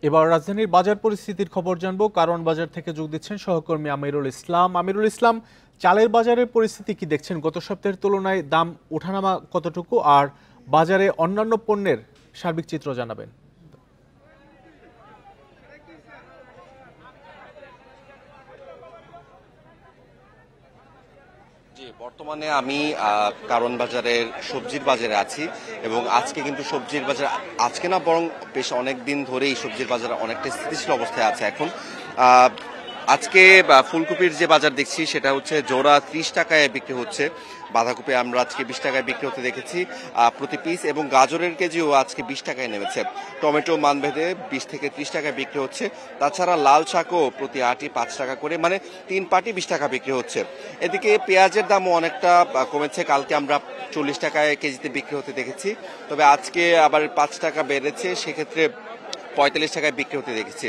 এবার রাজধানীর বাজার পরিস্থিতির খবর জানবো। কারণ বাজার থেকে যোগ দিচ্ছেন সহকর্মী আমিরুল ইসলাম। আমিরুল ইসলাম, চালের বাজারের পরিস্থিতি কি দেখছেন? গত সপ্তাহের তুলনায় দাম ওঠানামা কতটুকু, আর বাজারে অন্যান্য পণ্যের সার্বিক চিত্র জানাবেন। জি, বর্তমানে আমি কারণ বাজারের সবজির বাজারে আছি এবং আজকে কিন্তু সবজির বাজার আজকে না বরং বেশ অনেক দিন ধরেই সবজির বাজার অনেকটা স্থিতিশীল অবস্থায় আছে এখন। আজকে ফুলকপির যে বাজার দেখছি সেটা হচ্ছে জোড়া 30 টাকায় বিক্রি হচ্ছে। বাঁধাকপি আমরা আজকে 20 টাকায় বিক্রি হতে দেখেছি প্রতি পিস, এবং গাজরের কেজিও আজকে 20 টাকায় নেমেছে। টমেটো মানভেদে 20 থেকে 30 টাকায় বিক্রি হচ্ছে। তাছাড়া লাল শাকও প্রতি আটি 5 টাকা করে, মানে 3 পাটি 20 টাকা বিক্রি হচ্ছে। এদিকে পেঁয়াজের দামও অনেকটা কমেছে। কালকে আমরা 40 টাকায় কেজিতে বিক্রি হতে দেখেছি, তবে আজকে আবার 5 টাকা বেড়েছে, সেক্ষেত্রে 45 টাকায় বিক্রি হতে দেখেছি।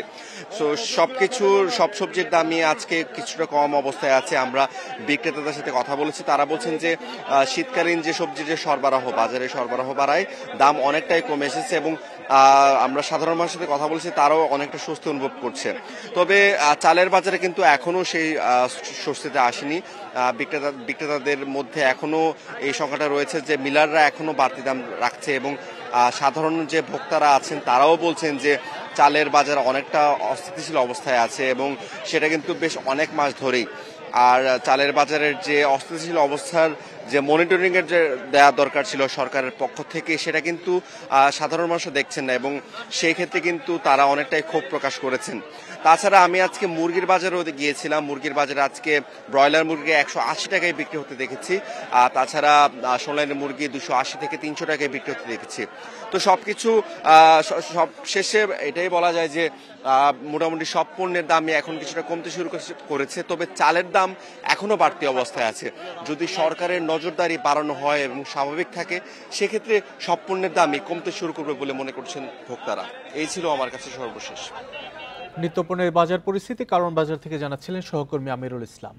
সো সব সবজির দামই আজকে কিছুটা কম অবস্থায় আছে। আমরা বিক্রেতাদের সাথে কথা বলেছি, তারা বলছেন যে শীতকালীন যে সবজির যে সরবরাহ, বাজারে সরবরাহ বাড়ায় দাম অনেকটাই কমে এসেছে, এবং আমরা সাধারণ মানুষের সাথে কথা বলেছি, তারাও অনেকটা স্বস্তি অনুভব করছে। তবে চালের বাজারে কিন্তু এখনো সেই স্বস্তিতে আসেনি। বিক্রেতাদের মধ্যে এখনো এই সংখ্যাটা রয়েছে যে মিলাররা এখনো বাড়তি দাম রাখছে, এবং সাধারণ যে ভোক্তারা আছেন তারাও বলছেন যে চালের বাজার অনেকটা অস্থিতিশীল অবস্থায় আছে, এবং সেটা কিন্তু বেশ অনেক মাস ধরেই। আর চালের বাজারের যে অস্থিতিশীল অবস্থার যে মনিটরিং এর যে দেওয়া দরকার ছিল সরকারের পক্ষ থেকে, সেটা কিন্তু সাধারণ মানুষ দেখছেন না, এবং সেই ক্ষেত্রে কিন্তু তারা অনেকটাই ক্ষোভ প্রকাশ করেছেন। তাছাড়া আমি আজকে মুরগির বাজারেও গিয়েছিলাম। মুরগির বাজারে আজকে ব্রয়লার মুরগি 180 টাকায় বিক্রি হতে দেখেছি। তাছাড়া সোনালী মুরগি 280 থেকে 300 টাকায় বিক্রি হতে দেখেছি। তো সবকিছু সব শেষে এটাই বলা যায় যে মোটামুটি সব পণ্যের দামই এখন কিছুটা কমতে শুরু করেছে, তবে চালের দাম এখনো বাড়তি অবস্থায় আছে। যদি সরকারের নজরদারি বাড়ানো হয় এবং স্বাভাবিক থাকে, সেক্ষেত্রে সব পণ্যের দামই কমতে শুরু করবে বলে মনে করছেন ভোক্তারা। এই ছিল আমার কাছে সর্বশেষ। নিত্যপণ্যের বাজার পরিস্থিতি কারণ বাজার থেকে জানাচ্ছিলেন সহকর্মী আমিরুল ইসলাম।